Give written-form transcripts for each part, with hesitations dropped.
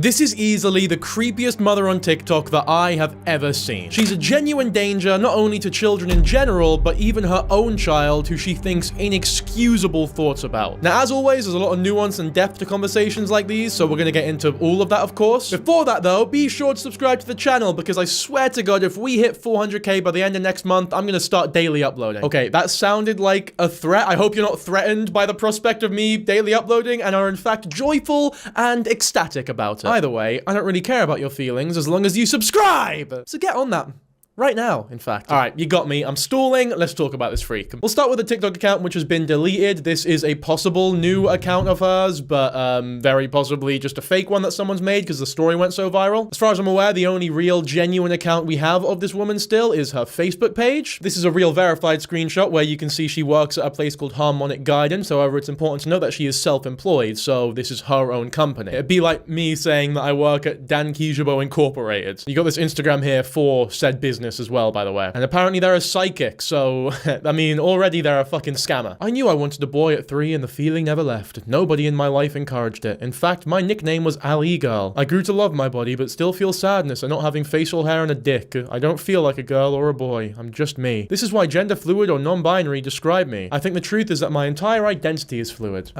This is easily the creepiest mother on TikTok that I have ever seen. She's a genuine danger, not only to children in general, but even her own child, who she thinks inexcusable thoughts about. Now, as always, there's a lot of nuance and depth to conversations like these, so we're gonna get into all of that, of course. Before that, though, be sure to subscribe to the channel, because I swear to God, if we hit 400k by the end of next month, I'm gonna start daily uploading. Okay, that sounded like a threat. I hope you're not threatened by the prospect of me daily uploading and are in fact joyful and ecstatic about it. Either way, I don't really care about your feelings as long as you subscribe! So get on that. Right now, in fact. Alright, you got me. I'm stalling. Let's talk about this freak. We'll start with the TikTok account, which has been deleted. This is a possible new account of hers, but very possibly just a fake one that someone's made because the story went so viral. As far as I'm aware, the only real, genuine account we have of this woman still is her Facebook page. This is a real verified screenshot where you can see she works at a place called Harmonic Guidance. However, it's important to note that she is self-employed, so this is her own company. It'd be like me saying that I work at Dan Kijabo Incorporated. You got this Instagram here for said business as well, by the way. And apparently they're a psychic, so, I mean, already they're a fucking scammer. I knew I wanted a boy at 3 and the feeling never left. Nobody in my life encouraged it. In fact, my nickname was Ali Girl. I grew to love my body, but still feel sadness at not having facial hair and a dick. I don't feel like a girl or a boy. I'm just me. This is why gender fluid or non-binary describe me. I think the truth is that my entire identity is fluid.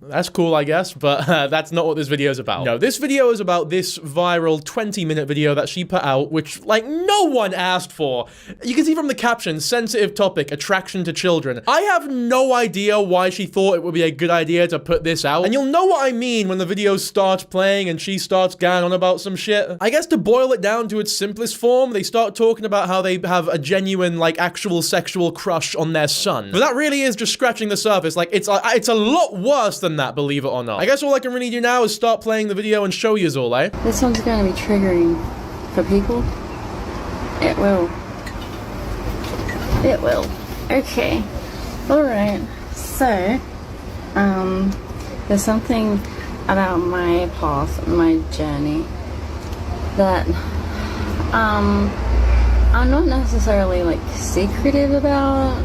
That's cool, I guess, but that's not what this video is about. No, this video is about this viral 20-minute video that she put out, which, like, no one asked for. You can see from the caption, sensitive topic, attraction to children. I have no idea why she thought it would be a good idea to put this out. And you'll know what I mean when the video starts playing and she starts going on about some shit. I guess to boil it down to its simplest form, they start talking about how they have a genuine, like, actual sexual crush on their son. But that really is just scratching the surface. Like, it's a lot worse than that, believe it or not. I guess all I can really do now is start playing the video and show yous all, eh? This one's gonna be triggering for people. It will. It will. Okay. Alright. So, there's something about my path, my journey, that, I'm not necessarily, like, secretive about.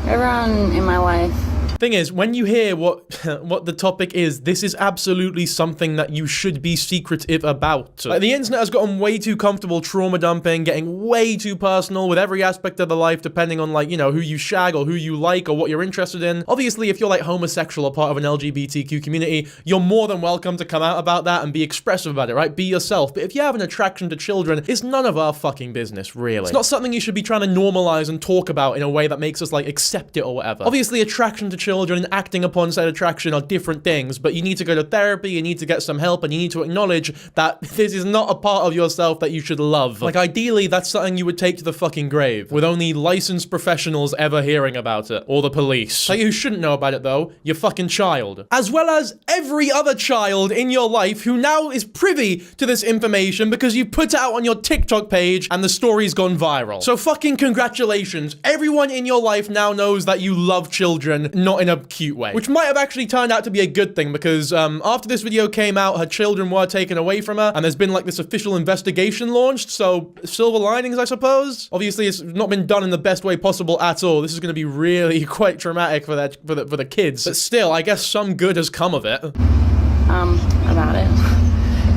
Everyone in my life. Thing is, when you hear what the topic is, this is absolutely something that you should be secretive about. Like, the internet has gotten way too comfortable trauma dumping, getting way too personal with every aspect of the life, depending on, like, you know, who you shag or who you like or what you're interested in. Obviously, if you're, like, homosexual or part of an LGBTQ community, you're more than welcome to come out about that and be expressive about it, right? Be yourself. But if you have an attraction to children, it's none of our fucking business, really. It's not something you should be trying to normalize and talk about in a way that makes us, like, accept it or whatever. Obviously, attraction to children and acting upon said attraction are different things, but you need to go to therapy, you need to get some help, and you need to acknowledge that this is not a part of yourself that you should love. Like, ideally, that's something you would take to the fucking grave, with only licensed professionals ever hearing about it, or the police. Tell you who shouldn't know about it, though, your fucking child. As well as every other child in your life who now is privy to this information because you put it out on your TikTok page and the story's gone viral. So fucking congratulations. Everyone in your life now knows that you love children, not in a cute way. Which might have actually turned out to be a good thing, because after this video came out, her children were taken away from her, and there's been like this official investigation launched, so silver linings, I suppose. Obviously, it's not been done in the best way possible at all. This is going to be really quite traumatic for the kids. But still, I guess some good has come of it. About it.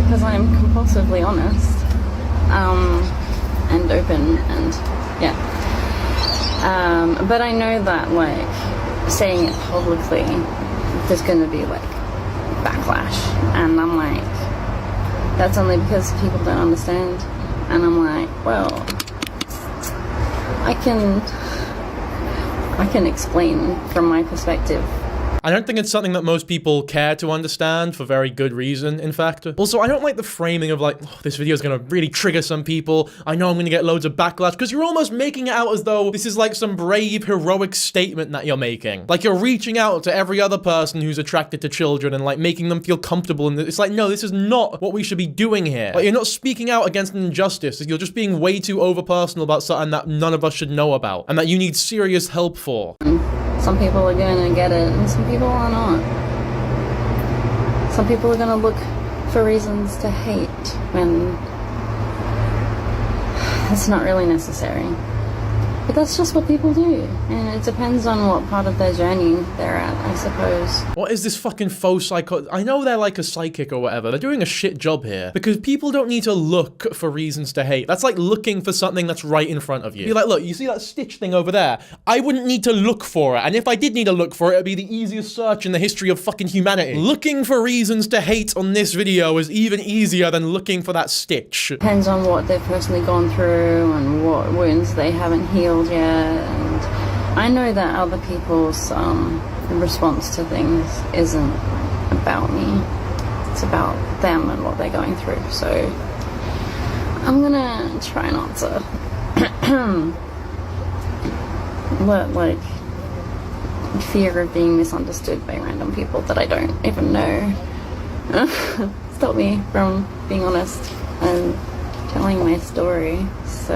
Because I'm compulsively honest. And open, and yeah. But I know that, like, saying it publicly, there's gonna be, like, backlash. And I'm like, that's only because people don't understand. And I'm like, well, I can explain from my perspective. I don't think it's something that most people care to understand, for very good reason, in fact. Also, I don't like the framing of like, oh, this video is gonna really trigger some people. I know I'm gonna get loads of backlash, because you're almost making it out as though this is like some brave, heroic statement that you're making. Like, you're reaching out to every other person who's attracted to children and like making them feel comfortable. And it's like, no, this is not what we should be doing here. Like, you're not speaking out against an injustice. You're just being way too over-personal about something that none of us should know about and that you need serious help for. Some people are going to get it, and some people are not. Some people are going to look for reasons to hate when it's not really necessary. But that's just what people do, and it depends on what part of their journey they're at, I suppose. What is this fucking faux psycho? I know they're like a psychic or whatever. They're doing a shit job here. Because people don't need to look for reasons to hate. That's like looking for something that's right in front of you. You're like, look, you see that stitch thing over there? I wouldn't need to look for it. And if I did need to look for it, it'd be the easiest search in the history of fucking humanity. Looking for reasons to hate on this video is even easier than looking for that stitch. Depends on what they've personally gone through and what wounds they haven't healed yet. And I know that other people's response to things isn't about me. It's about them and what they're going through. So I'm gonna try not to let like fear of being misunderstood by random people that I don't even know stop me from being honest and telling my story. So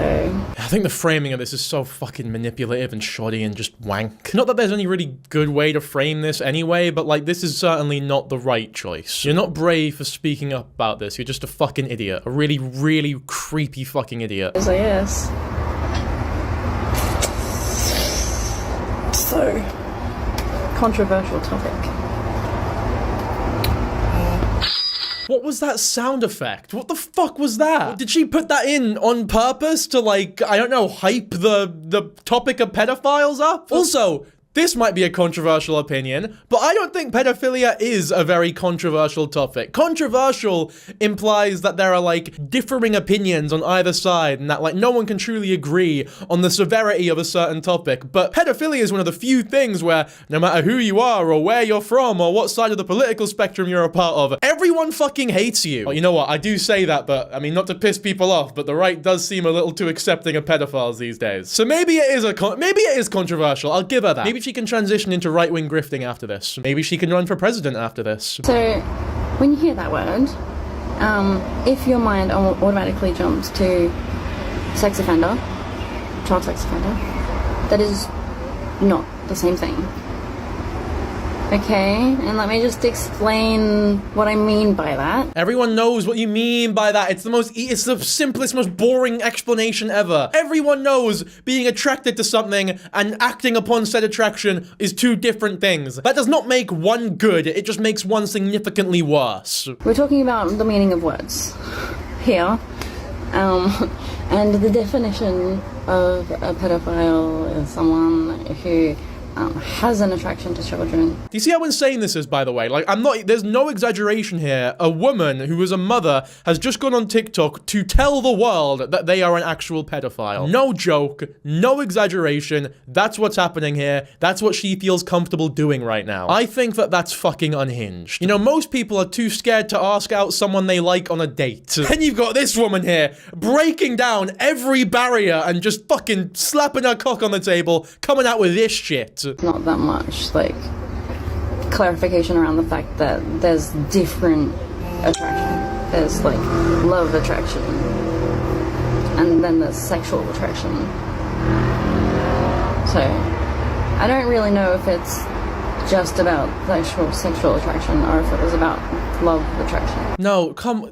I think the framing of this is so fucking manipulative and shoddy and just wank. Not that there's any really good way to frame this anyway, but like this is certainly not the right choice. You're not brave for speaking up about this. You're just a fucking idiot. A really, really creepy fucking idiot. as I guess. So controversial topic. What was that sound effect? What the fuck was that? Did she put that in on purpose to like, I don't know, hype the topic of pedophiles up? Also, this might be a controversial opinion, but I don't think pedophilia is a very controversial topic. Controversial implies that there are like differing opinions on either side and that like no one can truly agree on the severity of a certain topic. But pedophilia is one of the few things where no matter who you are or where you're from or what side of the political spectrum you're a part of, everyone fucking hates you. Well, you know what? I do say that, but I mean, not to piss people off, but the right does seem a little too accepting of pedophiles these days. So maybe it is controversial. I'll give her that. Maybe she can transition into right-wing grifting after this. Maybe she can run for president after this. So when you hear that word, if your mind automatically jumps to sex offender, child sex offender, that is not the same thing. Okay, and let me just explain what I mean by that. Everyone knows what you mean by that. It's the simplest, most boring explanation ever. Everyone knows being attracted to something and acting upon said attraction is two different things. That does not make one good, it just makes one significantly worse. We're talking about the meaning of words here. And the definition of a pedophile is someone who has an attraction to children. Do you see how insane this is, by the way? Like, there's no exaggeration here. A woman who is a mother has just gone on TikTok to tell the world that they are an actual pedophile. No joke, no exaggeration. That's what's happening here. That's what she feels comfortable doing right now. I think that that's fucking unhinged. You know, most people are too scared to ask out someone they like on a date. Then you've got this woman here, breaking down every barrier and just fucking slapping her cock on the table, coming out with this shit. Not that much, like, clarification around the fact that there's different attraction. There's, like, love attraction, and then there's sexual attraction. So, I don't really know if it's just about sexual attraction or if it was about love attraction. No, come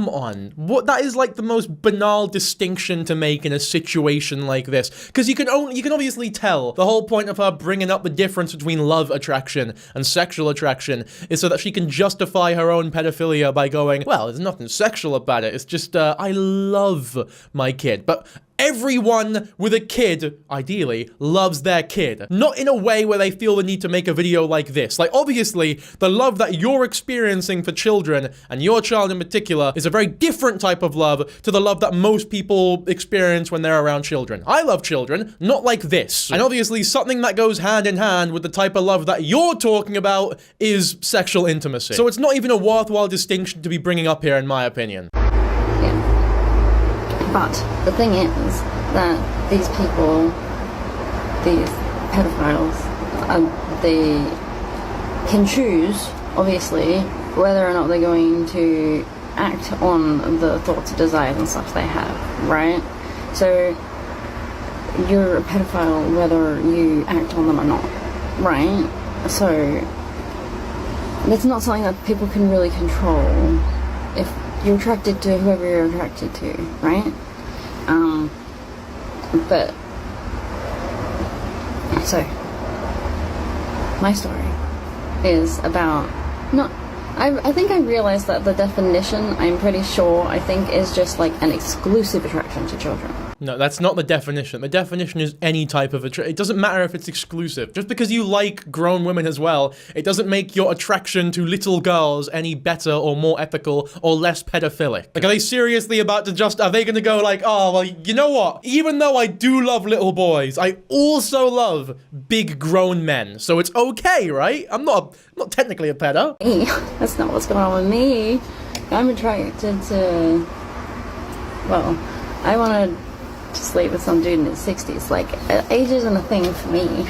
on. What, that is like the most banal distinction to make in a situation like this. Because you can obviously tell the whole point of her bringing up the difference between love attraction and sexual attraction is so that she can justify her own pedophilia by going, well, there's nothing sexual about it. It's just, I love my kid. But everyone with a kid, ideally, loves their kid. Not in a way where they feel the need to make a video like this. Like, obviously, the love that you're experiencing for children, and your child in particular, is a very different type of love to the love that most people experience when they're around children. I love children, not like this. And obviously, something that goes hand in hand with the type of love that you're talking about is sexual intimacy. So it's not even a worthwhile distinction to be bringing up here, in my opinion. But the thing is that these people, these pedophiles, they can choose, obviously, whether or not they're going to act on the thoughts, desires, and stuff they have, right? So you're a pedophile whether you act on them or not, right? So it's not something that people can really control. If you're attracted to whoever you're attracted to, right? But So, my story is about not. I think I realized that the definition, I'm pretty sure, I think is just like an exclusive attraction to children. No, that's not the definition. The definition is any type of attraction. It doesn't matter if it's exclusive. Just because you like grown women as well, it doesn't make your attraction to little girls any better or more ethical or less pedophilic. Like, are they seriously about to are they gonna go like, oh, well, you know what? Even though I do love little boys, I also love big grown men. So it's okay, right? I'm not technically a pedo. That's not what's going on with me. I'm attracted to, well, I want to sleep with some dude in his 60s. Like, age isn't a thing for me.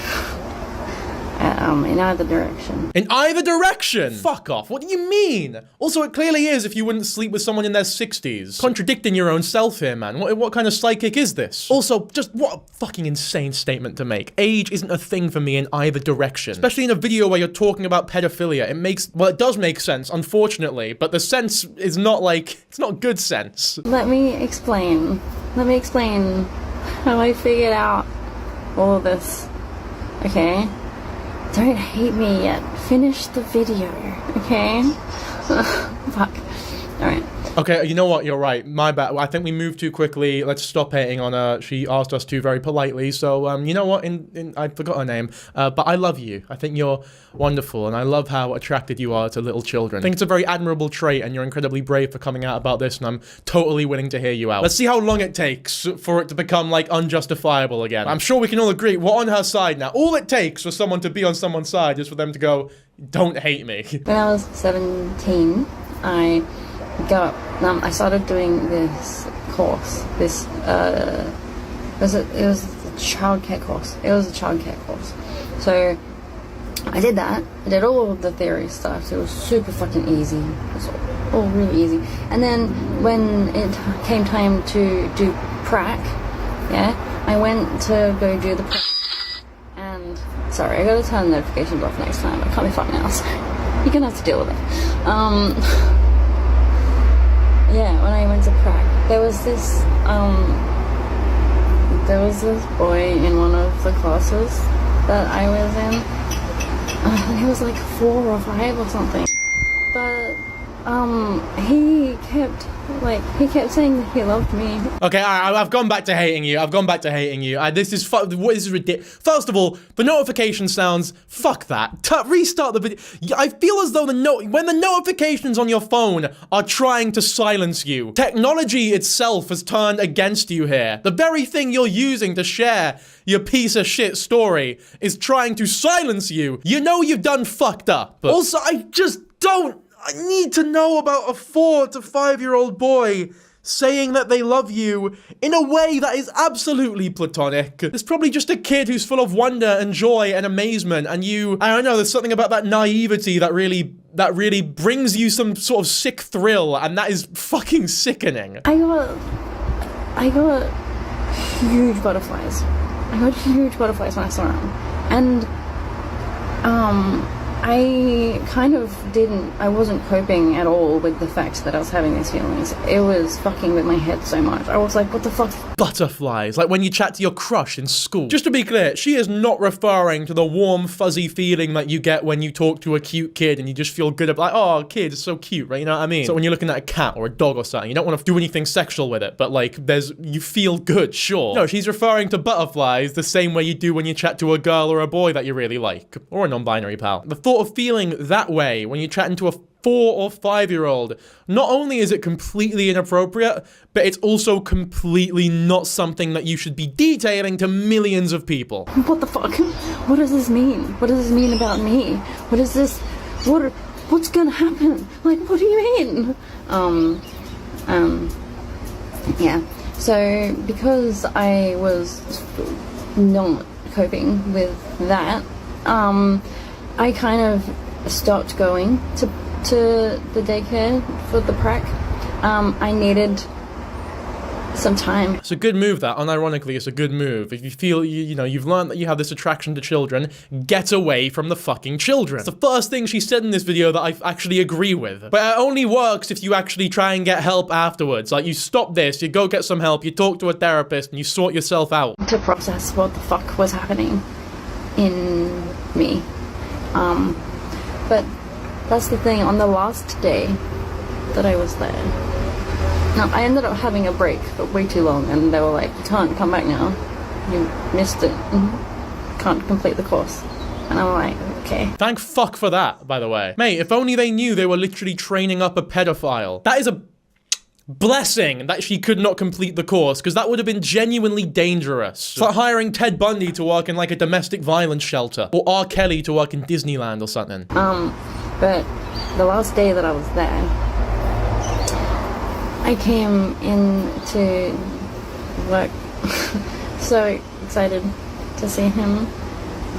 In either direction. In either direction? Fuck off. What do you mean? Also, it clearly is if you wouldn't sleep with someone in their 60s. Contradicting your own self here, man. What kind of psychic is this? Also, just what a fucking insane statement to make. Age isn't a thing for me in either direction. Especially in a video where you're talking about pedophilia. It does make sense, unfortunately, but the sense is not like, it's not good sense. Let me explain how I figured out all of this, okay? Don't hate me yet. Finish the video, okay? Fuck. Alright. Okay, you know what? You're right. My bad. I think we moved too quickly. Let's stop hating on her. She asked us to very politely. So, you know what? I forgot her name. But I love you. I think you're wonderful. And I love how attracted you are to little children. I think it's a very admirable trait. And you're incredibly brave for coming out about this. And I'm totally willing to hear you out. Let's see how long it takes for it to become, like, unjustifiable again. I'm sure we can all agree we're on her side now. All it takes for someone to be on someone's side is for them to go, don't hate me. When I was 17, I started doing this course. It was a childcare course. It was a childcare course. So I did that. I did all of the theory stuff. So it was super fucking easy. It was all really easy. And then when it came time to do prac, yeah, I went to go do the prac. And sorry, I gotta turn the notifications off next time. I can't be fucking else. You're gonna have to deal with it. Yeah, when I went to prac, there was this boy in one of the classes that I was in. He was like 4 or 5 or something. But he kept saying that he loved me. Okay, I've gone back to hating you. This is ridiculous. First of all, the notification sounds, fuck that. Restart the video. I feel as though when the notifications on your phone are trying to silence you, technology itself has turned against you here. The very thing you're using to share your piece of shit story is trying to silence you. You know you've done fucked up. But also, I need to know about a 4 to 5-year-old boy saying that they love you in a way that is absolutely platonic. It's probably just a kid who's full of wonder and joy and amazement, and I don't know, there's something about that naivety that really brings you some sort of sick thrill, and that is fucking sickening. I got huge butterflies. When I saw him. And I wasn't coping at all with the fact that I was having these feelings. It was fucking with my head so much. I was like, what the fuck? Butterflies, like when you chat to your crush in school. Just to be clear, she is not referring to the warm, fuzzy feeling that you get when you talk to a cute kid and you just feel good about, like, oh, kid, it's so cute, right? You know what I mean? So when you're looking at a cat or a dog or something, you don't want to do anything sexual with it, but like, you feel good, sure. No, she's referring to butterflies the same way you do when you chat to a girl or a boy that you really like. Or a non-binary pal. The thought of feeling that way when you're chatting to a 4 or 5-year-old, not only is it completely inappropriate, but it's also completely not something that you should be detailing to millions of people. What the fuck? What does this mean? What does this mean about me? What is this? What's gonna happen? Like, what do you mean? Yeah. So, because I was not coping with that, I kind of stopped going to the daycare for the prac. I needed some time. It's a good move, that. Unironically, it's a good move. If you feel, you've learned that you have this attraction to children, get away from the fucking children. It's the first thing she said in this video that I actually agree with. But it only works if you actually try and get help afterwards. Like, you stop this, you go get some help, you talk to a therapist, and you sort yourself out. To process what the fuck was happening. in me. But that's the thing, on the last day that I was there, now, I ended up having a break for way too long, and they were like, you can't come back now, you missed it, can't complete the course. And I'm like, okay. Thank fuck for that, by the way. Mate, if only they knew they were literally training up a pedophile. That is a blessing that she could not complete the course, because that would have been genuinely dangerous. It's like hiring Ted Bundy to work in like a domestic violence shelter, or R. Kelly to work in Disneyland or something. But the last day that I was there, I came in to work so excited to see him,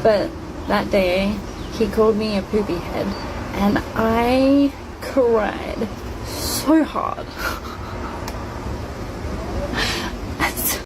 but that day he called me a poopy head, and I cried so hard.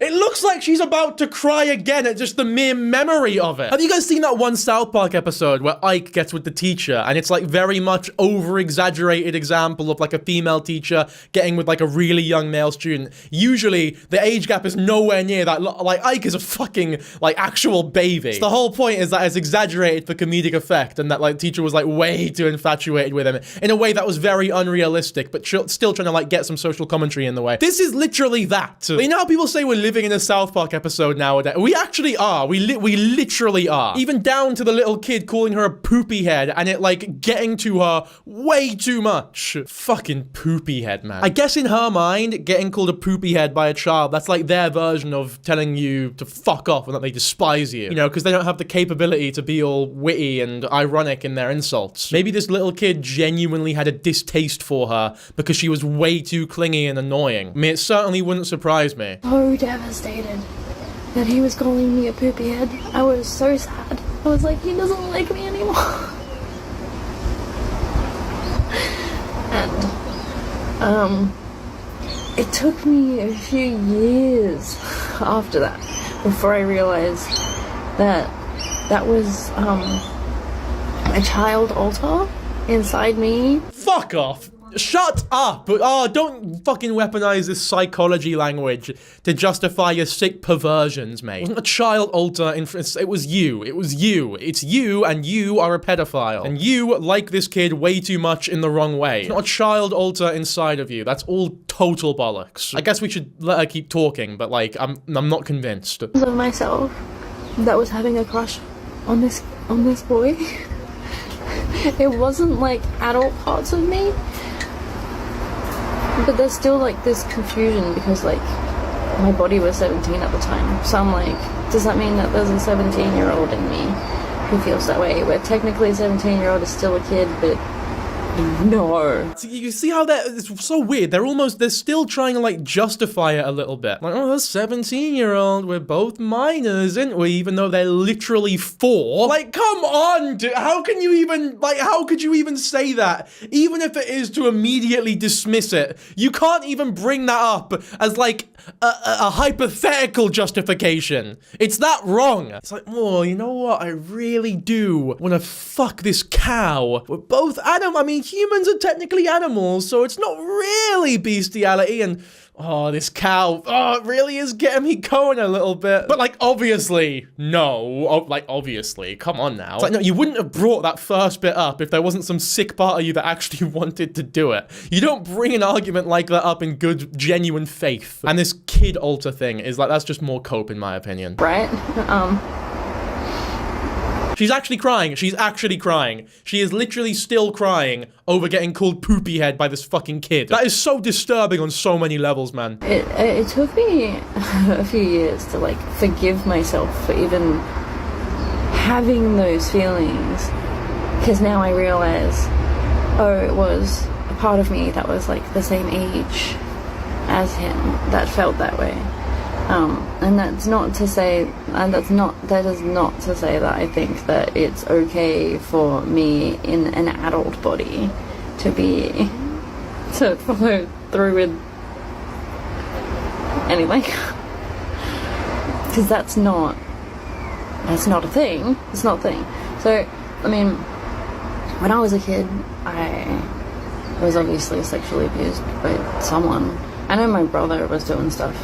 It looks like she's about to cry again at just the mere memory of it. Have you guys seen that one South Park episode where Ike gets with the teacher, and it's like very much over-exaggerated example of like a female teacher getting with like a really young male student? Usually the age gap is nowhere near that. Like Ike is a fucking like actual baby. So the whole point is that it's exaggerated for comedic effect, and that like teacher was like way too infatuated with him in a way that was very unrealistic, but still trying to like get some social commentary in the way. This is literally that. But you know how people say we're living in a South Park episode nowadays? We actually are. We literally are. Even down to the little kid calling her a poopy head, and it like getting to her way too much. Fucking poopy head, man. I guess in her mind, getting called a poopy head by a child, that's like their version of telling you to fuck off and that they despise you. You know, because they don't have the capability to be all witty and ironic in their insults. Maybe this little kid genuinely had a distaste for her because she was way too clingy and annoying. I mean, it certainly wouldn't surprise me. So devastated that he was calling me a poopy head. I was so sad. I was like, he doesn't like me anymore. And it took me a few years after that before I realized that that was a child altar inside me. Fuck off. Shut up! Oh, don't fucking weaponize this psychology language to justify your sick perversions, mate. It wasn't a child altar, it was you. It was you. It's you, and you are a pedophile. And you like this kid way too much in the wrong way. It's not a child altar inside of you. That's all total bollocks. I guess we should let her keep talking, but like, I'm not convinced. Of myself that was having a crush on this boy. It wasn't like adult parts of me. But there's still like this confusion because like my body was 17 at the time. So I'm like, does that mean that there's a 17-year-old in me who feels that way? Where technically a 17-year-old is still a kid, but no. So you see how it's so weird. They're still trying to like justify it a little bit. Like, oh, a 17-year-old, we're both minors, aren't we? Even though they're literally 4. Like, come on, dude. How could you even say that? Even if it is to immediately dismiss it, you can't even bring that up as like a hypothetical justification. It's that wrong. It's like, oh, you know what? I really do want to fuck this cow. We're both humans are technically animals, so it's not really bestiality, and oh, this cow, it really is getting me going a little bit. But like, obviously, no. Obviously, come on now. It's like, no, you wouldn't have brought that first bit up if there wasn't some sick part of you that actually wanted to do it. You don't bring an argument like that up in good, genuine faith. And this kid altar thing is like, that's just more cope in my opinion. Right? She's actually crying. She's actually crying. She is literally still crying over getting called poopy head by this fucking kid. That is so disturbing on so many levels, man. It took me a few years to like forgive myself for even having those feelings, because now I realize, oh, it was a part of me that was like the same age as him that felt that way. And that's not to say, that is not to say that I think that it's okay for me in an adult body to follow through with anything. Because that's not a thing. It's not a thing. So, I mean, when I was a kid, I was obviously sexually abused by someone. I know my brother was doing stuff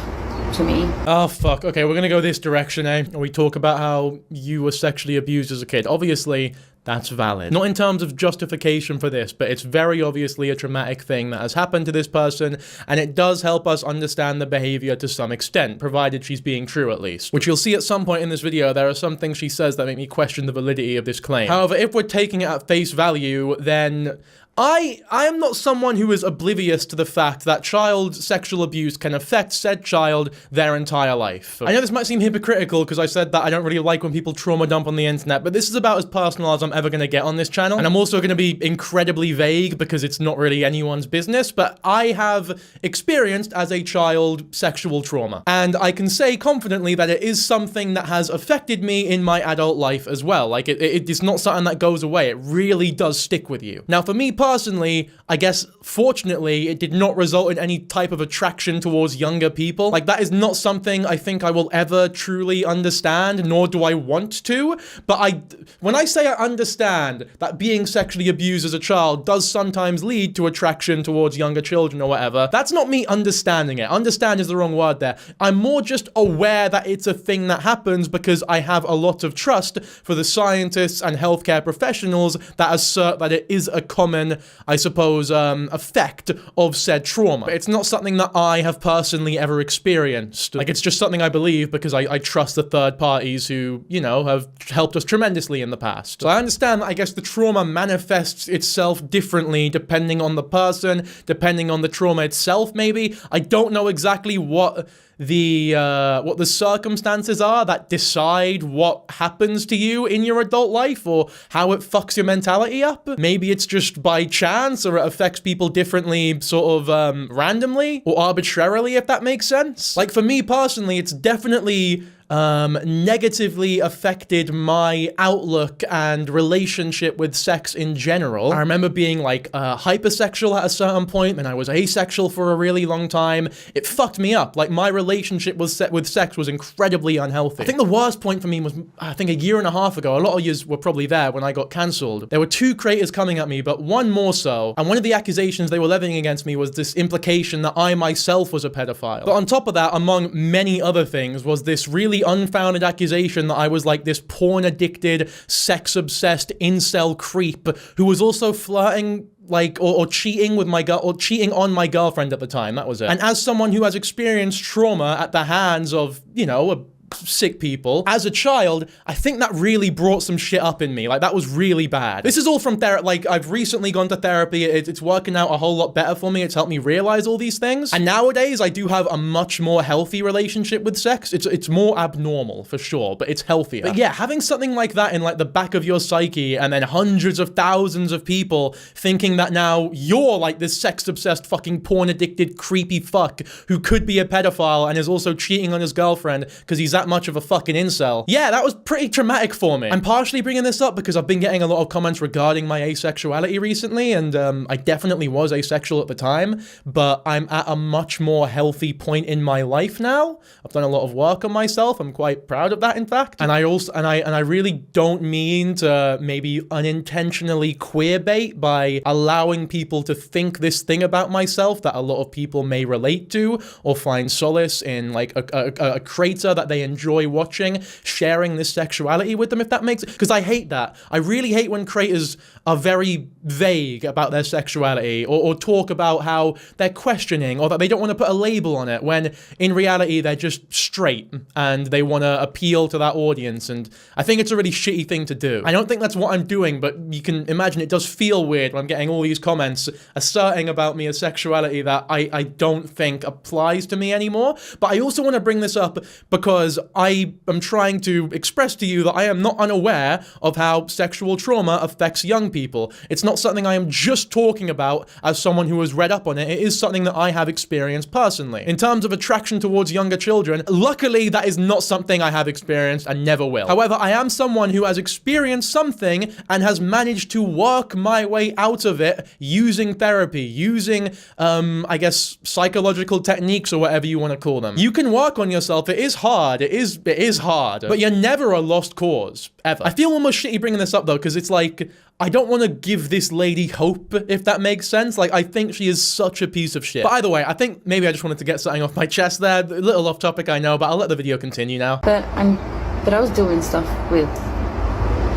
to me. Oh, fuck. Okay, we're gonna go this direction, eh? We talk about how you were sexually abused as a kid. Obviously, that's valid. Not in terms of justification for this, but it's very obviously a traumatic thing that has happened to this person, and it does help us understand the behavior to some extent, provided she's being true at least. Which you'll see at some point in this video, there are some things she says that make me question the validity of this claim. However, if we're taking it at face value, then I am not someone who is oblivious to the fact that child sexual abuse can affect said child their entire life. I know this might seem hypocritical because I said that I don't really like when people trauma dump on the internet, but this is about as personal as I'm ever going to get on this channel. And I'm also going to be incredibly vague because it's not really anyone's business, but I have experienced as a child sexual trauma. And I can say confidently that it is something that has affected me in my adult life as well. Like it is not something that goes away. It really does stick with you. Now for me personally, I guess, fortunately, it did not result in any type of attraction towards younger people. Like, that is not something I think I will ever truly understand, nor do I want to. But when I say I understand that being sexually abused as a child does sometimes lead to attraction towards younger children or whatever, that's not me understanding it. Understand is the wrong word there. I'm more just aware that it's a thing that happens because I have a lot of trust for the scientists and healthcare professionals that assert that it is a common, I suppose, effect of said trauma. But it's not something that I have personally ever experienced. Like, it's just something I believe because I trust the third parties who, you know, have helped us tremendously in the past. So I understand that I guess the trauma manifests itself differently depending on the person, depending on the trauma itself, maybe. I don't know exactly what the circumstances are that decide what happens to you in your adult life or how it fucks your mentality up. Maybe it's just by chance or it affects people differently sort of randomly or arbitrarily, if that makes sense. Like for me personally, it's definitely negatively affected my outlook and relationship with sex in general. I remember being like hypersexual at a certain point, and I was asexual for a really long time. It fucked me up. Like my relationship with sex was incredibly unhealthy. I think the worst point for me was, I think, a year and a half ago. A lot of you were probably there when I got cancelled. There were two creators coming at me, but one more so. And one of the accusations they were levying against me was this implication that I myself was a pedophile. But on top of that, among many other things, was this really unfounded accusation that I was like this porn-addicted, sex-obsessed incel creep who was also flirting like, or cheating with my girl, or cheating on my girlfriend at the time. That was it. And as someone who has experienced trauma at the hands of, you know, sick people, as a child, I think that really brought some shit up in me. Like, that was really bad. This is all from therapy. Like, I've recently gone to therapy. It's working out a whole lot better for me. It's helped me realize all these things. And nowadays, I do have a much more healthy relationship with sex. It's more abnormal, for sure, but it's healthier. But yeah, having something like that in, like, the back of your psyche, and then hundreds of thousands of people thinking that now you're, like, this sex-obsessed fucking porn-addicted creepy fuck who could be a pedophile and is also cheating on his girlfriend because he's that much of a fucking incel. Yeah, that was pretty traumatic for me. I'm partially bringing this up because I've been getting a lot of comments regarding my asexuality recently, and I definitely was asexual at the time, but I'm at a much more healthy point in my life now. I've done a lot of work on myself. I'm quite proud of that, in fact. And I also, and I really don't mean to maybe unintentionally queerbait by allowing people to think this thing about myself that a lot of people may relate to or find solace in, like a creator that they enjoy watching, sharing this sexuality with them, if that makes it. Because I hate that. I really hate when creators are very vague about their sexuality or talk about how they're questioning or that they don't want to put a label on it when in reality they're just straight and they want to appeal to that audience. And I think it's a really shitty thing to do. I don't think that's what I'm doing, but you can imagine it does feel weird when I'm getting all these comments asserting about me as sexuality that I don't think applies to me anymore. But I also want to bring this up because I am trying to express to you that I am not unaware of how sexual trauma affects young people. It's not something I am just talking about as someone who has read up on it. It is something that I have experienced personally. In terms of attraction towards younger children, luckily that is not something I have experienced and never will. However, I am someone who has experienced something and has managed to work my way out of it using therapy, using, I guess, psychological techniques or whatever you want to call them. You can work on yourself. It is hard. It is hard. But you're never a lost cause, ever. I feel almost shitty bringing this up, though, because it's like, I don't want to give this lady hope, if that makes sense. Like, I think she is such a piece of shit. But either way, I think maybe I just wanted to get something off my chest there. A little off topic, I know, but I'll let the video continue now. But I was doing stuff with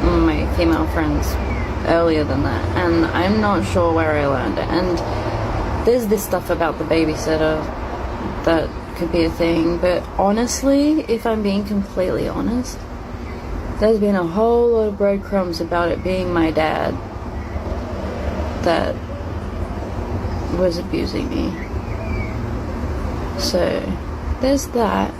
my female friends earlier than that, and I'm not sure where I learned it. And there's this stuff about the babysitter that could be a thing, but honestly, if I'm being completely honest, there's been a whole lot of breadcrumbs about it being my dad that was abusing me. So there's that.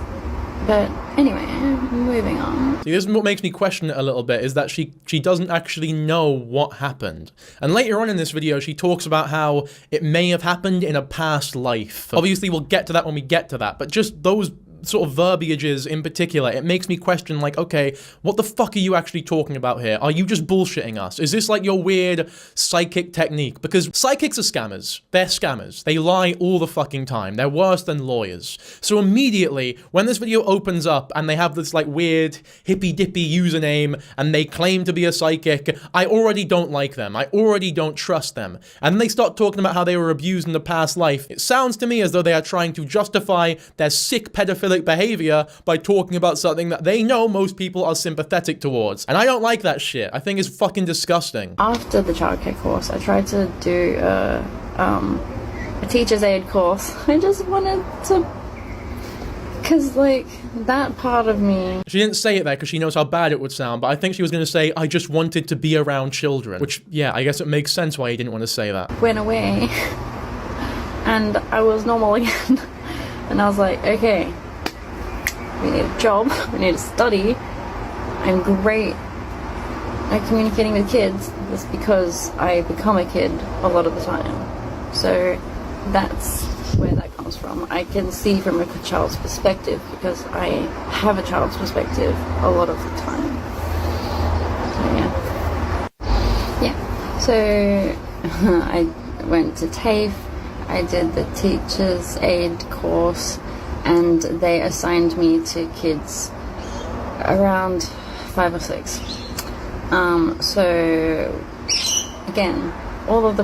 But anyway, moving on. See, this is what makes me question it a little bit, is that she doesn't actually know what happened. And later on in this video, she talks about how it may have happened in a past life. Obviously, we'll get to that when we get to that, but just those sort of verbiages in particular, it makes me question, like, okay, what the fuck are you actually talking about here? Are you just bullshitting us? Is this like your weird psychic technique? Because psychics are scammers. They're scammers. They lie all the fucking time. They're worse than lawyers. So immediately, when this video opens up and they have this like weird hippy-dippy username and they claim to be a psychic, I already don't like them. I already don't trust them. And then they start talking about how they were abused in the past life. It sounds to me as though they are trying to justify their sick pedophilic behavior by talking about something that they know most people are sympathetic towards. And I don't like that shit. I think it's fucking disgusting. After the childcare course, I tried to do a teacher's aid course. I just wanted to, because like that part of me. She didn't say it there because she knows how bad it would sound, but I think she was going to say, I just wanted to be around children. Which, yeah, I guess it makes sense why you didn't want to say that. Went away and I was normal again. And I was like, okay, we need a job, we need to study. I'm great at communicating with kids. That's because I become a kid a lot of the time. So that's where that comes from. I can see from a child's perspective because I have a child's perspective a lot of the time. So yeah. So I went to TAFE, I did the teacher's aid course, and they assigned me to kids around 5 or 6. So again, all of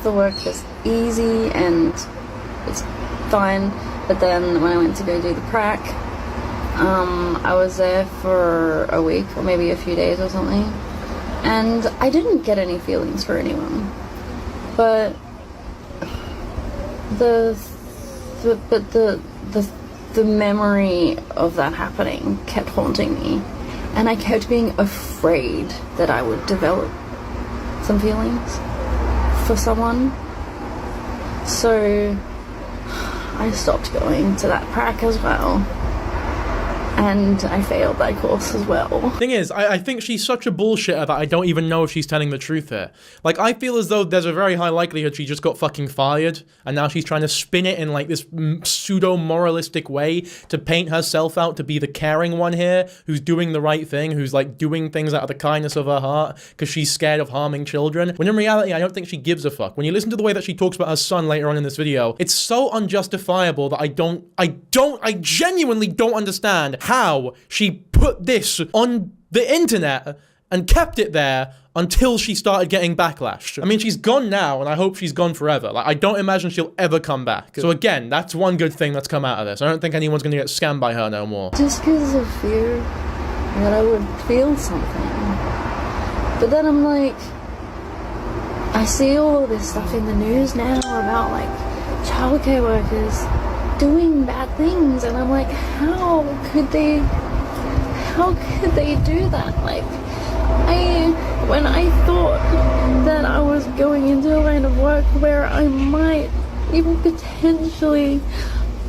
the work is easy and it's fine. But then when I went to go do the prac, I was there for a week or maybe a few days or something, and I didn't get any feelings for anyone. But the memory of that happening kept haunting me, and I kept being afraid that I would develop some feelings for someone. So I stopped going to that prac as well. And I failed that course as well. Thing is, I think she's such a bullshitter that I don't even know if she's telling the truth here. Like, I feel as though there's a very high likelihood she just got fucking fired, and now she's trying to spin it in, like, this pseudo-moralistic way to paint herself out to be the caring one here, who's doing the right thing, who's, like, doing things out of the kindness of her heart, because she's scared of harming children. When in reality, I don't think she gives a fuck. When you listen to the way that she talks about her son later on in this video, it's so unjustifiable that I genuinely don't understand how she put this on the internet and kept it there until she started getting backlash. I mean, she's gone now, and I hope she's gone forever. Like, I don't imagine she'll ever come back. So again, that's one good thing that's come out of this. I don't think anyone's gonna get scammed by her no more. Just because of fear that I would feel something. But then I'm like, I see all this stuff in the news now about, like, childcare workers doing bad things, and I'm like, how could they do that? Like, when I thought that I was going into a line of work where I might even potentially,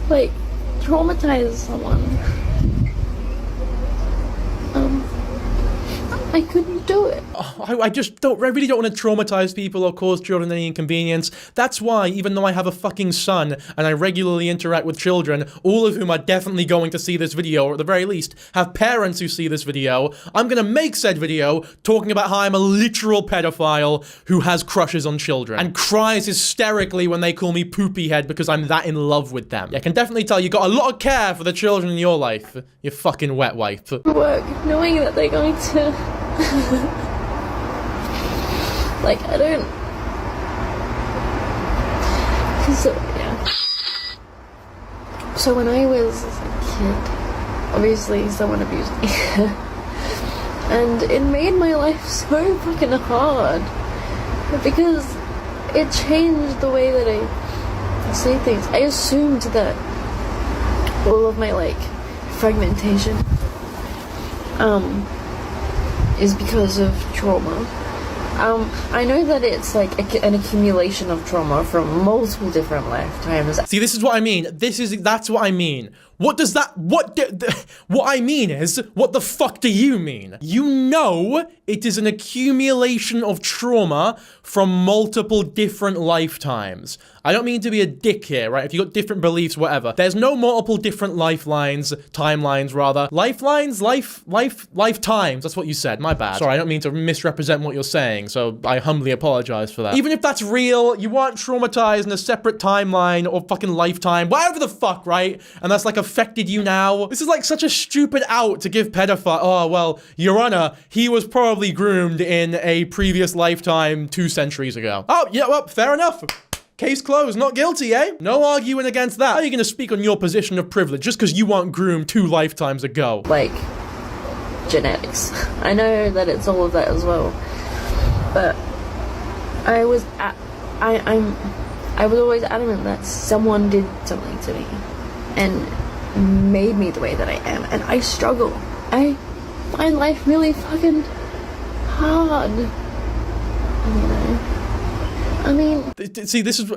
like, traumatize someone, I couldn't do it. I really don't want to traumatize people or cause children any inconvenience. That's why, even though I have a fucking son and I regularly interact with children, all of whom are definitely going to see this video, or at the very least, have parents who see this video, I'm gonna make said video talking about how I'm a literal pedophile who has crushes on children and cries hysterically when they call me poopy head because I'm that in love with them. I can definitely tell you got a lot of care for the children in your life, you fucking wet wipe. Work, knowing that they're going to like, I don't, so, yeah. So when I was a kid, obviously someone abused me. And it made my life so fucking hard. Because it changed the way that I see things. I assumed that all of my, like, fragmentation, is because of trauma. I know that it's like an accumulation of trauma from multiple different lifetimes. See, this is what I mean. That's what I mean. What I mean is, what the fuck do you mean? You know it is an accumulation of trauma from multiple different lifetimes. I don't mean to be a dick here, right? If you got different beliefs, whatever. There's no multiple different timelines rather. Lifetimes, that's what you said, my bad. Sorry, I don't mean to misrepresent what you're saying, so I humbly apologize for that. Even if that's real, you weren't traumatized in a separate timeline or fucking lifetime, whatever the fuck, right? And that's like affected you now. This is like such a stupid out to give pedophile. Oh, well, Your Honor, he was probably groomed in a previous lifetime 2 centuries ago. Oh, yeah, well, fair enough. Case closed, not guilty, eh? No arguing against that. How are you gonna speak on your position of privilege just because you weren't groomed 2 lifetimes ago? Like, genetics. I know that it's all of that as well. But I was always adamant that someone did something to me and made me the way that I am, and I struggle. I find life really fucking hard, you know. I mean, see, this is,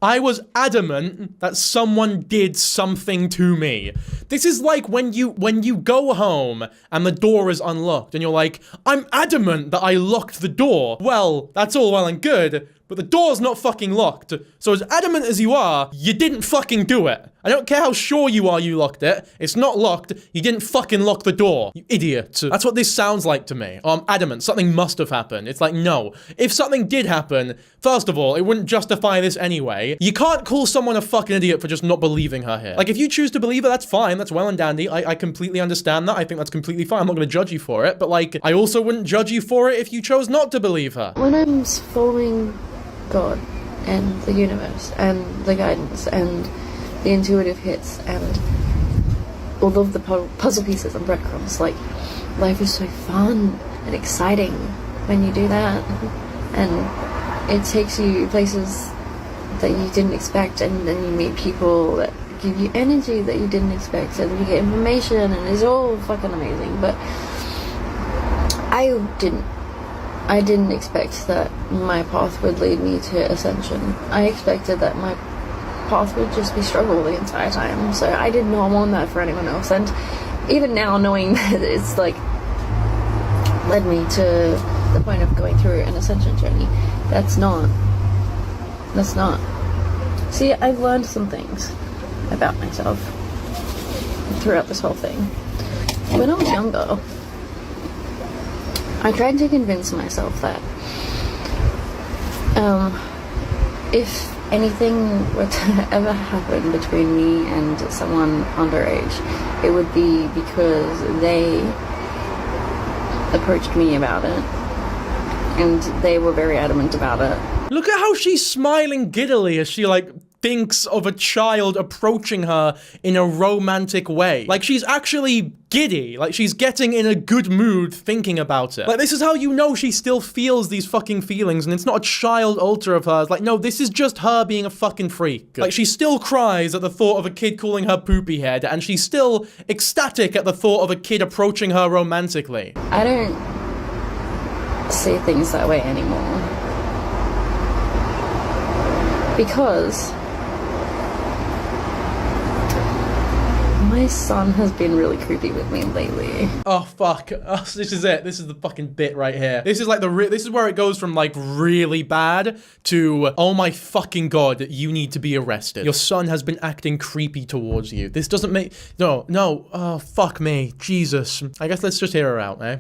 I was adamant that someone did something to me. This is like when you go home and the door is unlocked and you're like, I'm adamant that I locked the door. Well, that's all well and good, but the door's not fucking locked. So as adamant as you are, you didn't fucking do it. I don't care how sure you are you locked it. It's not locked. You didn't fucking lock the door. You idiot. That's what this sounds like to me. Oh, I'm adamant. Something must have happened. It's like, no. If something did happen, first of all, it wouldn't justify this anyway. You can't call someone a fucking idiot for just not believing her here. Like, if you choose to believe her, that's fine. That's well and dandy. I completely understand that. I think that's completely fine. I'm not going to judge you for it. But, like, I also wouldn't judge you for it if you chose not to believe her. When I'm following God and the universe and the guidance and the intuitive hits and all of the puzzle pieces and breadcrumbs, like, life is so fun and exciting when you do that, and it takes you places that you didn't expect, and then you meet people that give you energy that you didn't expect, and you get information, and it's all fucking amazing. But I didn't expect that my path would lead me to ascension. I expected that my path would just be struggle the entire time, so I did not want that for anyone else. And even now, knowing that it's like led me to the point of going through an ascension journey, that's not. See, I've learned some things about myself throughout this whole thing. When I was younger, I tried to convince myself that if anything were to ever happen between me and someone underage, it would be because they approached me about it, and they were very adamant about it. Look at how she's smiling giddily as she, like, thinks of a child approaching her in a romantic way. Like, she's actually giddy. Like, she's getting in a good mood thinking about it. Like, this is how you know she still feels these fucking feelings, and it's not a child alter of hers. Like, no, this is just her being a fucking freak. Like, she still cries at the thought of a kid calling her poopy head, and she's still ecstatic at the thought of a kid approaching her romantically. I don't see things that way anymore. Because My son has been really creepy with me lately. Oh, fuck. Oh, this is it. This is the fucking bit right here. This is like this is where it goes from like really bad to, oh my fucking god, you need to be arrested. Your son has been acting creepy towards you. This doesn't make, no, oh, fuck me. Jesus. I guess let's just hear her out, eh?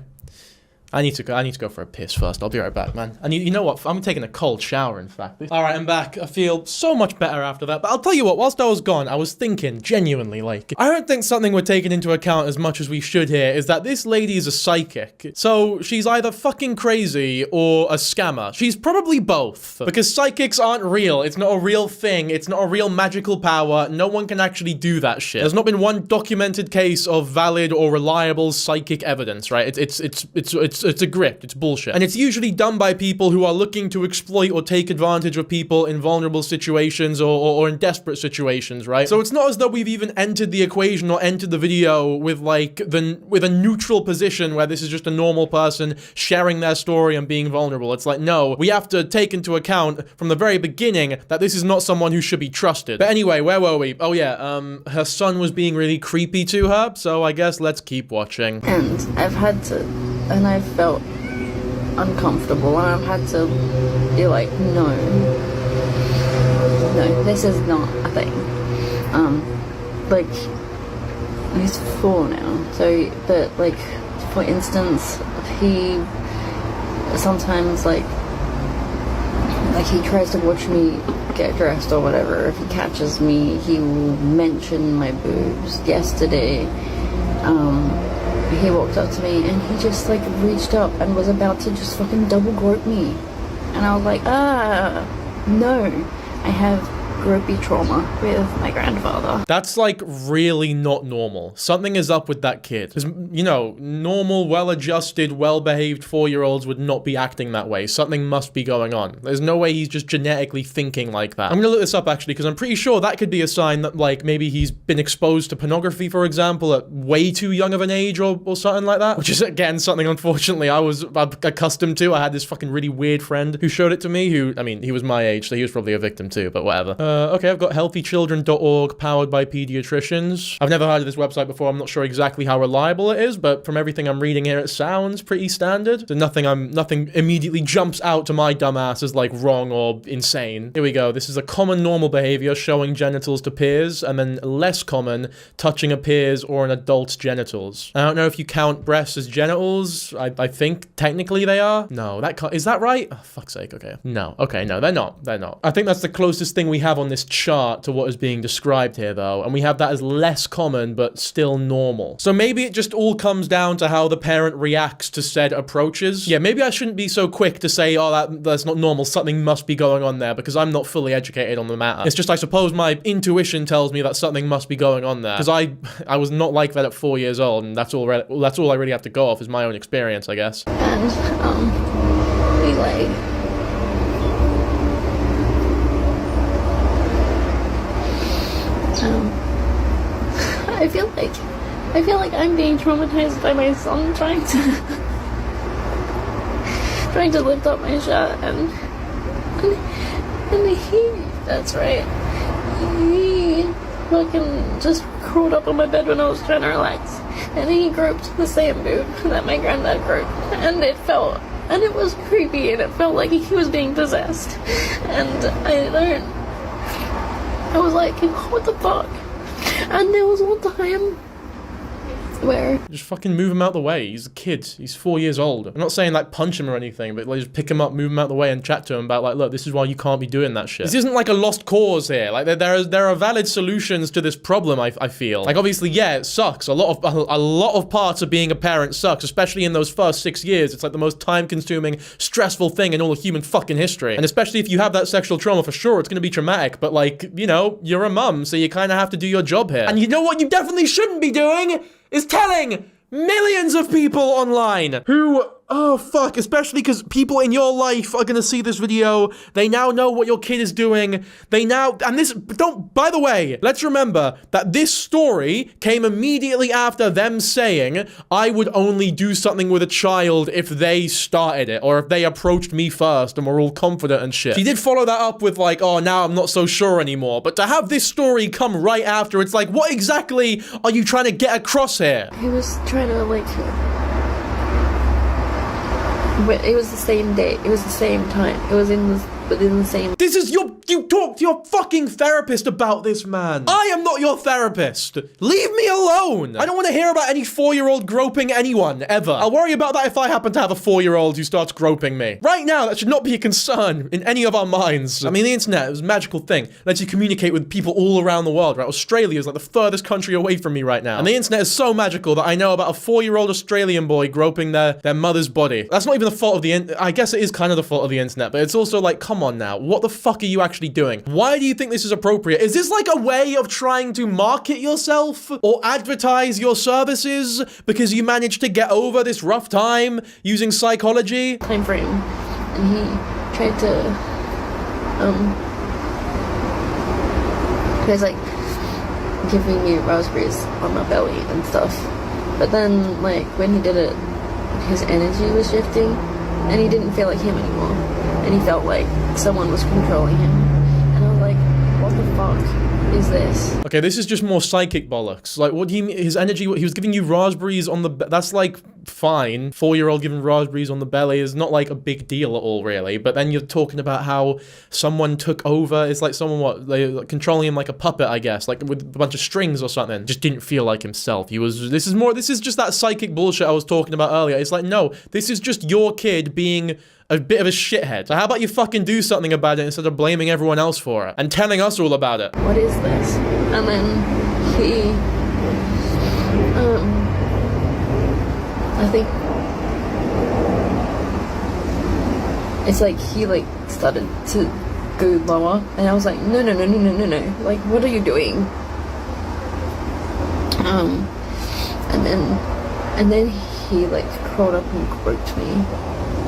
I need to go for a piss first. I'll be right back, man. And you know what? I'm taking a cold shower, in fact. All right, I'm back. I feel so much better after that. But I'll tell you what, whilst I was gone, I was thinking, genuinely, like, I don't think something we're taking into account as much as we should here is that this lady is a psychic. So she's either fucking crazy or a scammer. She's probably both. Because psychics aren't real. It's not a real thing. It's not a real magical power. No one can actually do that shit. There's not been one documented case of valid or reliable psychic evidence, right? It's a grift. It's bullshit. And it's usually done by people who are looking to exploit or take advantage of people in vulnerable situations or in desperate situations, right? So it's not as though we've even entered the equation or entered the video with like with a neutral position where this is just a normal person sharing their story and being vulnerable. It's like, no, we have to take into account from the very beginning that this is not someone who should be trusted. But anyway, where were we? Oh yeah, her son was being really creepy to her, so I guess let's keep watching. And I've felt uncomfortable, and I've had to be like, no, this is not a thing. Like, he's 4 now, so, but, like, for instance, he sometimes, like, he tries to watch me get dressed or whatever. If he catches me, he will mention my boobs. Yesterday, he walked up to me and he just like reached up and was about to just fucking double grope me. And I was like, no, I have gropey trauma with my grandfather. That's like really not normal. Something is up with that kid. Because, you know, normal, well-adjusted, well-behaved 4-year-olds would not be acting that way. Something must be going on. There's no way he's just genetically thinking like that. I'm gonna look this up actually, because I'm pretty sure that could be a sign that like maybe he's been exposed to pornography, for example, at way too young of an age or something like that. Which is, again, something unfortunately I was accustomed to. I had this fucking really weird friend who showed it to me who, I mean, he was my age, so he was probably a victim too, but whatever. Okay, I've got healthychildren.org, powered by pediatricians. I've never heard of this website before. I'm not sure exactly how reliable it is, but from everything I'm reading here, it sounds pretty standard. So nothing immediately jumps out to my dumbass as like wrong or insane. Here we go. This is a common normal behavior, showing genitals to peers, and then less common, touching a peer's or an adult's genitals. I don't know if you count breasts as genitals. I think technically they are. No, is that right? Oh, fuck's sake. Okay. No. Okay, no, they're not. They're not. I think that's the closest thing we have on this chart to what is being described here though, and we have that as less common but still normal. So maybe it just all comes down to how the parent reacts to said approaches. Yeah, maybe I shouldn't be so quick to say, oh, that's not normal, something must be going on there, because I'm not fully educated on the matter. It's just, I suppose my intuition tells me that something must be going on there, because I was not like that at 4 years old, and that's all I really have to go off is my own experience, I guess. And anyway, I feel like I'm being traumatized by my son trying to lift up my shirt and that's right, he fucking just crawled up on my bed when I was trying to relax, and he groped the same boob that my granddad groped, and it was creepy, and it felt like he was being possessed, and I was like, what the fuck? And there was one time where... Just fucking move him out the way. He's a kid. He's 4 years old. I'm not saying like punch him or anything, but like just pick him up, move him out the way and chat to him about like, look, this is why you can't be doing that shit. This isn't like a lost cause here. Like there are valid solutions to this problem, I feel. Like obviously, yeah, it sucks. A lot of parts of being a parent sucks, especially in those first 6 years. It's like the most time-consuming, stressful thing in all of human fucking history. And especially if you have that sexual trauma, for sure, it's gonna be traumatic. But like, you know, you're a mum, so you kind of have to do your job here. And you know what you definitely shouldn't be doing? Is telling millions of people online who Oh, fuck. Especially because people in your life are gonna see this video. They now know what your kid is doing. They now... And this... By the way, let's remember that this story came immediately after them saying, I would only do something with a child if they started it, or if they approached me first and were all confident and shit. She did follow that up with like, oh, now I'm not so sure anymore. But to have this story come right after, it's like, what exactly are you trying to get across here? He was trying to, like... But it was the same day. It was the same time. It was within the same... This is your... You talk to your fucking therapist about this, man. I am not your therapist. Leave me alone. I don't want to hear about any 4-year-old groping anyone, ever. I'll worry about that if I happen to have a 4-year-old who starts groping me. Right now, that should not be a concern in any of our minds. I mean, the internet is a magical thing. It lets you communicate with people all around the world, right? Australia is like the furthest country away from me right now. And the internet is so magical that I know about a 4-year-old Australian boy groping their mother's body. That's not even the fault of the I guess it is kind of the fault of the internet, but it's also like, come on now. What the fuck are you actually doing? Why do you think this is appropriate? Is this like a way of trying to market yourself or advertise your services because you managed to get over this rough time using psychology? Time frame, and he tried to, he was like giving me raspberries on my belly and stuff. But then, like, when he did it, his energy was shifting, and he didn't feel like him anymore. And he felt like someone was controlling him. And I was like, what the fuck is this? Okay, this is just more psychic bollocks. Like, what do you mean? His energy, he was giving you raspberries on the... That's, like, fine. 4-year-old giving raspberries on the belly is not, like, a big deal at all, really. But then you're talking about how someone took over. It's like someone, what, like, controlling him like a puppet, I guess. Like, with a bunch of strings or something. Just didn't feel like himself. He was... This is just that psychic bullshit I was talking about earlier. It's like, no, this is just your kid being... a bit of a shithead. So how about you fucking do something about it instead of blaming everyone else for it and telling us all about it? What is this? And then he, I think it's like he like started to go lower, and I was like, no, like, what are you doing? And then he like crawled up and groped me.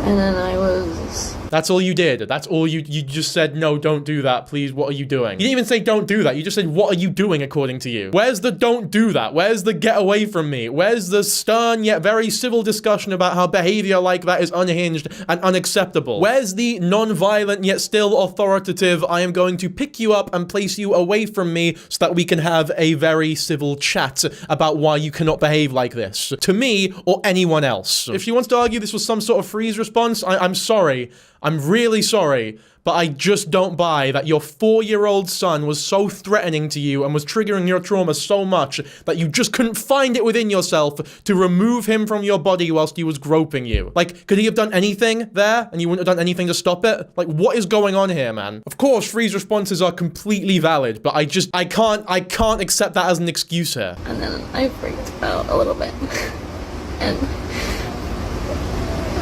And then I was... That's all you did. That's all you just said, no, don't do that, please. What are you doing? You didn't even say don't do that. You just said, what are you doing according to you? Where's the don't do that? Where's the get away from me? Where's the stern yet very civil discussion about how behavior like that is unhinged and unacceptable? Where's the non-violent yet still authoritative, I am going to pick you up and place you away from me so that we can have a very civil chat about why you cannot behave like this to me or anyone else? If she wants to argue this was some sort of freeze response, I'm sorry. I'm really sorry, but I just don't buy that your 4-year-old son was so threatening to you and was triggering your trauma so much that you just couldn't find it within yourself to remove him from your body whilst he was groping you. Like, could he have done anything there and you wouldn't have done anything to stop it? Like, what is going on here, man? Of course, freeze responses are completely valid, but I can't accept that as an excuse here. And then I freaked out a little bit.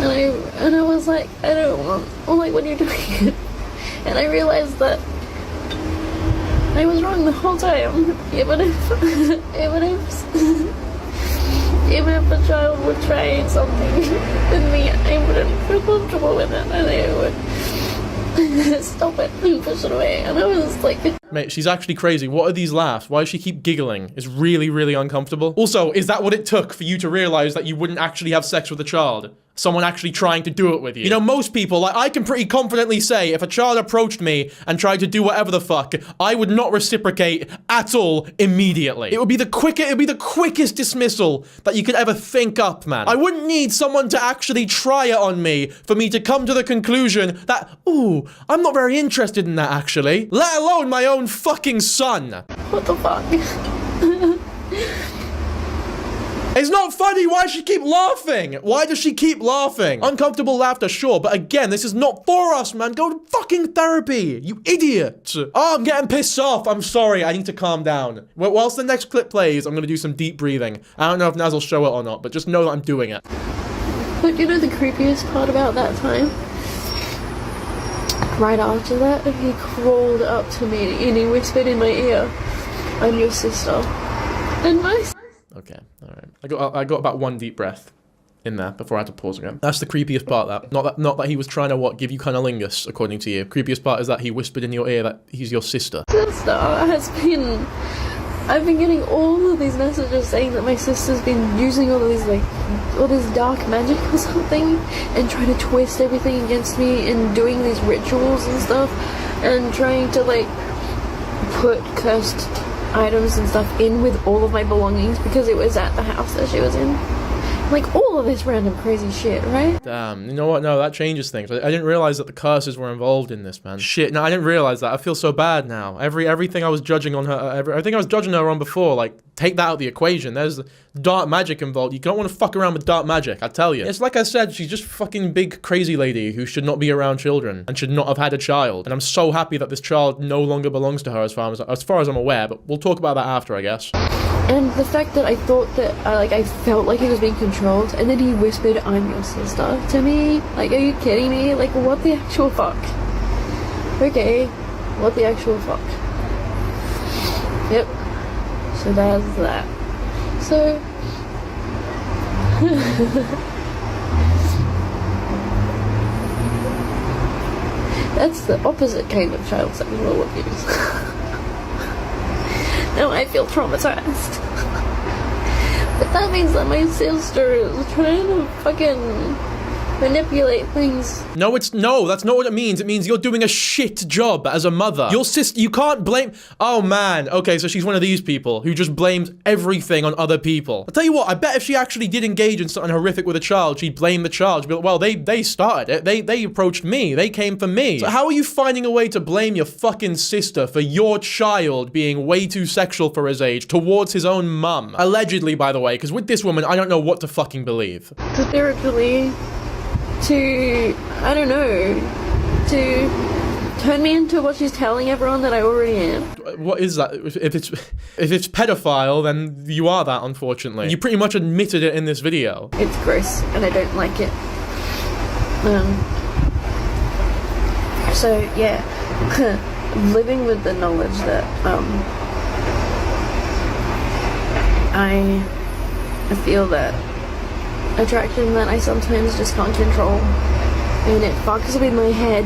And I was like, I don't want... I'm like, what are you doing? And I realized that I was wrong the whole time. Even if a child would try something with me, I wouldn't feel comfortable with it. And I would stop it and push it away. And I was like... Mate, she's actually crazy. What are these laughs? Why does she keep giggling? It's really, really uncomfortable. Also, is that what it took for you to realize that you wouldn't actually have sex with a child? Someone actually trying to do it with you. You know, most people, like, I can pretty confidently say if a child approached me and tried to do whatever the fuck, I would not reciprocate at all immediately. It would be the quickest dismissal that you could ever think up, man. I wouldn't need someone to actually try it on me for me to come to the conclusion that, ooh, I'm not very interested in that actually. Let alone my own fucking son. What the fuck? It's not funny. Why does she keep laughing? Why does she keep laughing? Uncomfortable laughter, sure, but again, this is not for us, man. Go to fucking therapy, you idiot. Oh, I'm getting pissed off. I'm sorry. I need to calm down. Whilst the next clip plays, I'm gonna do some deep breathing. I don't know if Naz will show it or not, but just know that I'm doing it. But you know the creepiest part about that time? Right after that, he crawled up to me and he whispered in my ear, "I'm your sister." And my... Okay, all right. I got about one deep breath. in there before I had to pause again. That's the creepiest part, that. Not that he was trying to, what, give you cunnilingus, according to you. Creepiest part is that he whispered in your ear that he's your sister. I've been getting all of these messages saying that my sister's been using all this dark magic or something, and trying to twist everything against me, and doing these rituals and stuff, and trying to, like, put cursed items and stuff in with all of my belongings because it was at the house that she was in. Like, all of this random crazy shit, right? Damn, you know what? No, that changes things. I didn't realize that the curses were involved in this, man. Shit, no, I didn't realize that. I feel so bad now. Everything I was judging on her, everything I was judging her on before, like, take that out of the equation. There's dark magic involved. You don't want to fuck around with dark magic, I tell you. It's like I said, she's just fucking big crazy lady who should not be around children and should not have had a child. And I'm so happy that this child no longer belongs to her as far as I'm aware, but we'll talk about that after, I guess. And the fact that I thought that, I felt like he was being controlled, and then he whispered, "I'm your sister," to me. Like, are you kidding me? Like, what the actual fuck? Okay, what the actual fuck? Yep. So that's that. So... that's the opposite kind of child sexual abuse. Now I feel traumatized. But that means that my sister is trying to fucking manipulate things. No, that's not what it means. It means you're doing a shit job as a mother. Your sister, you can't blame... Oh, man. Okay, so she's one of these people who just blames everything on other people. I'll tell you what, I bet if she actually did engage in something horrific with a child, she'd blame the child. She'd be like, well, they started it. They approached me. They came for me. So how are you finding a way to blame your fucking sister for your child being way too sexual for his age towards his own mum? Allegedly, by the way, because with this woman, I don't know what to fucking believe. Spiritually... I don't know, to turn me into what she's telling everyone that I already am. What is that? If it's pedophile, then you are that, unfortunately. You pretty much admitted it in this video. It's gross, and I don't like it. So, yeah, living with the knowledge that, I feel that attraction that I sometimes just can't control, and it fucks with my head,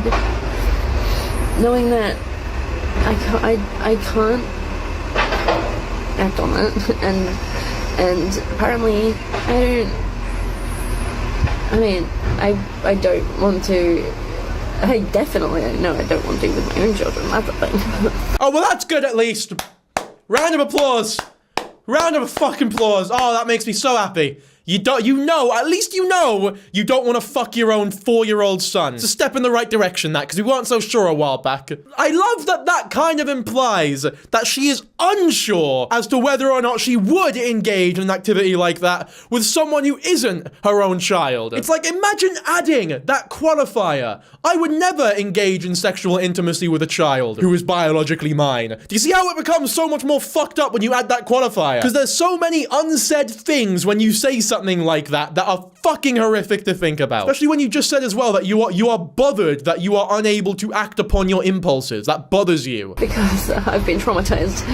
knowing that I can't act on it, and apparently I don't want to. I definitely know I don't want to with my own children. That's the thing. Oh, well, that's good at least. Round of applause. Round of fucking applause. Oh, that makes me so happy. At least you know you don't want to fuck your own 4-year-old son. It's a step in the right direction, that, because we weren't so sure a while back. I love that kind of implies that she is unsure as to whether or not she would engage in an activity like that with someone who isn't her own child. It's like, imagine adding that qualifier. I would never engage in sexual intimacy with a child who is biologically mine. Do you see how it becomes so much more fucked up when you add that qualifier? Because there's so many unsaid things when you say something like that are fucking horrific to think about. Especially when you just said as well that you are bothered that you are unable to act upon your impulses. That bothers you. Because I've been traumatized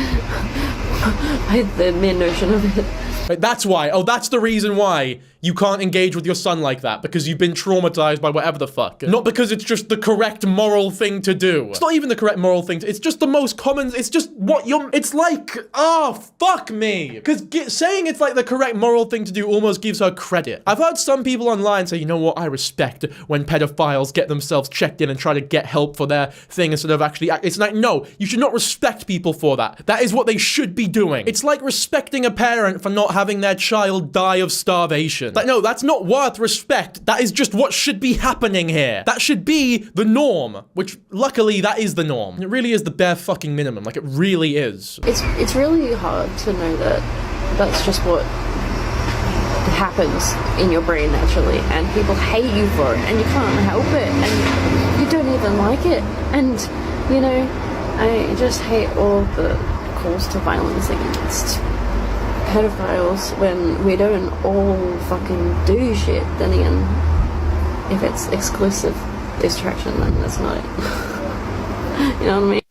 by the mere notion of it. Right, that's why. Oh, that's the reason why you can't engage with your son like that, because you've been traumatized by whatever the fuck. Not because it's just the correct moral thing to do. It's not even the correct moral thing. It's just the most common. It's just what it's like, oh, fuck me. Because saying it's like the correct moral thing to do almost gives her credit. I've heard some people online say, you know what, I respect when pedophiles get themselves checked in and try to get help for their thing instead of actually it's like, no, you should not respect people for that. That is what they should be doing. It's like respecting a parent for not having their child die of starvation. Like, no, that's not worth respect. That is just what should be happening here. That should be the norm, which luckily that is the norm. It really is the bare fucking minimum. Like, it really is. It's really hard to know that that's just what happens in your brain naturally, and people hate you for it, and you can't help it, and you don't even like it. And, you know, I just hate all the calls to violence against pedophiles when we don't all fucking do shit. Then again, if it's exclusive distraction, then that's not it. You know what I mean?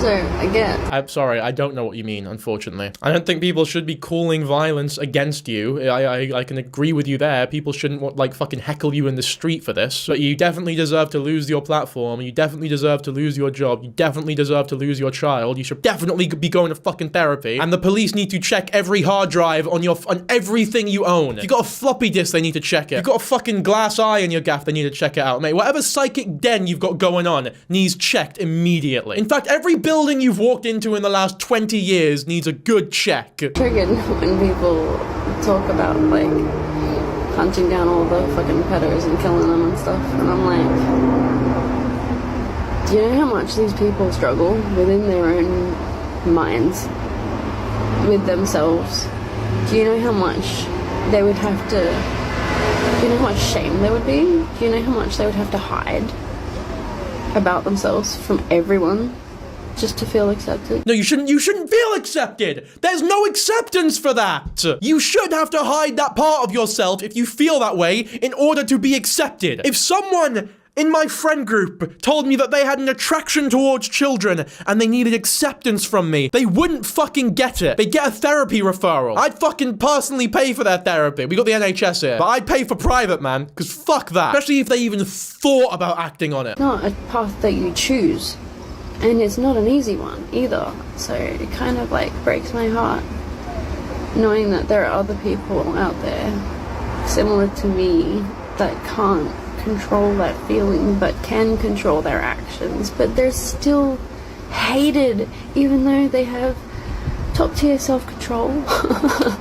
So, I get... I'm sorry, I don't know what you mean, unfortunately. I don't think people should be calling violence against you. I can agree with you there. People shouldn't, like, fucking heckle you in the street for this. But you definitely deserve to lose your platform. You definitely deserve to lose your job. You definitely deserve to lose your child. You should definitely be going to fucking therapy. And the police need to check every hard drive on everything you own. If you got a floppy disk, they need to check it. If you got a fucking glass eye in your gaff, they need to check it out, mate. Whatever psychic den you've got going on needs checked immediately. In fact, every building you've walked into in the last 20 years needs a good check. Triggered when people talk about, like, hunting down all the fucking pedos and killing them and stuff. And I'm like, do you know how much these people struggle within their own minds, with themselves? Do you know how much they would have to, do you know how much shame there would be? Do you know how much they would have to hide about themselves from everyone just to feel accepted? No, you shouldn't feel accepted. There's no acceptance for that. You should have to hide that part of yourself if you feel that way in order to be accepted. If someone in my friend group told me that they had an attraction towards children and they needed acceptance from me, they wouldn't fucking get it. They'd get a therapy referral. I'd fucking personally pay for their therapy. We got the NHS here. But I'd pay for private, man, because fuck that. Especially if they even thought about acting on it. Not a path that you choose. And it's not an easy one either. So it kind of like breaks my heart knowing that there are other people out there similar to me that can't control that feeling but can control their actions, but they're still hated even though they have top tier self-control.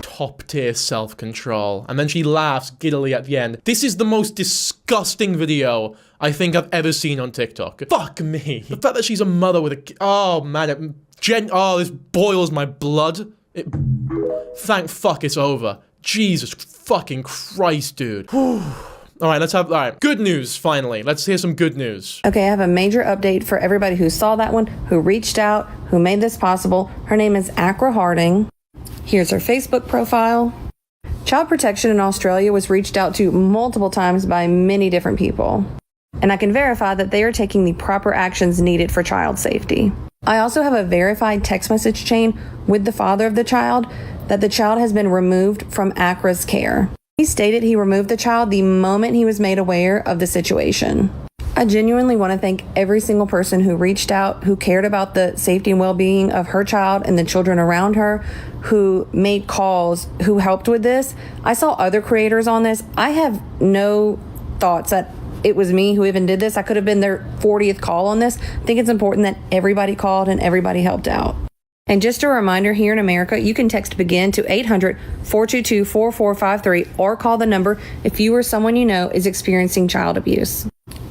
Top tier self-control. And then she laughs giddily at the end. This is the most disgusting video I think I've ever seen on TikTok. Fuck me. The fact that she's a mother with a... Oh man, this boils my blood. Thank fuck it's over. Jesus fucking Christ, dude. Alright, good news, finally. Let's hear some good news. Okay, I have a major update for everybody who saw that one, who reached out, who made this possible. Her name is Acra Harding. Here's her Facebook profile. Child Protection in Australia was reached out to multiple times by many different people. And I can verify that they are taking the proper actions needed for child safety. I also have a verified text message chain with the father of the child that the child has been removed from Acra's care. He stated he removed the child the moment he was made aware of the situation. I genuinely want to thank every single person who reached out, who cared about the safety and well-being of her child and the children around her, who made calls, who helped with this. I saw other creators on this. I have no thoughts that it was me who even did this. I could have been their 40th call on this. I think it's important that everybody called and everybody helped out. And just a reminder, here in America, you can text BEGIN to 800-422-4453 or call the number if you or someone you know is experiencing child abuse.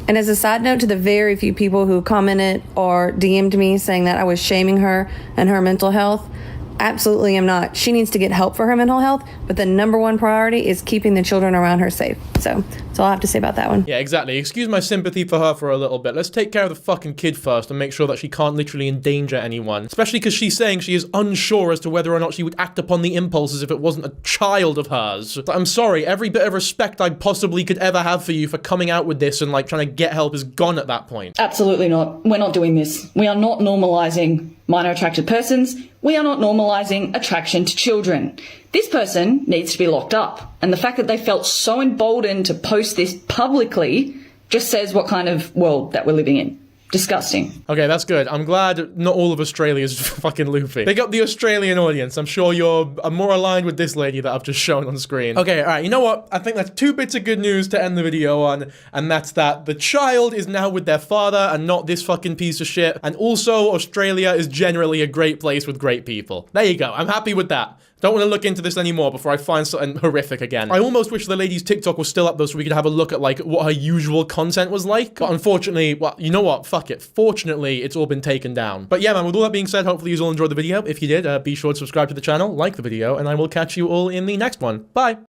And as a side note to the very few people who commented or DM'd me saying that I was shaming her and her mental health, absolutely am not. She needs to get help for her mental health, but the number one priority is keeping the children around her safe. So that's all I have to say about that one. Yeah, exactly. Excuse my sympathy for her for a little bit. Let's take care of the fucking kid first and make sure that she can't literally endanger anyone. Especially because she's saying she is unsure as to whether or not she would act upon the impulses if it wasn't a child of hers. But I'm sorry, every bit of respect I possibly could ever have for you for coming out with this and like trying to get help is gone at that point. Absolutely not. We're not doing this. We are not normalizing minor attracted persons. We are not normalizing attraction to children. This person needs to be locked up. And the fact that they felt so emboldened to post this publicly just says what kind of world that we're living in. Disgusting. Okay, that's good. I'm glad not all of Australia is fucking loopy. Pick up the Australian audience. I'm sure you're more aligned with this lady that I've just shown on screen. Okay, alright, you know what? I think that's 2 bits of good news to end the video on, and that's that the child is now with their father and not this fucking piece of shit, and also Australia is generally a great place with great people. There you go. I'm happy with that. Don't want to look into this anymore before I find something horrific again. I almost wish the lady's TikTok was still up though so we could have a look at like what her usual content was like. But unfortunately, well, you know what? Fuck it. Fortunately, it's all been taken down. But yeah, man, with all that being said, hopefully you all enjoyed the video. If you did, be sure to subscribe to the channel, like the video, and I will catch you all in the next one. Bye!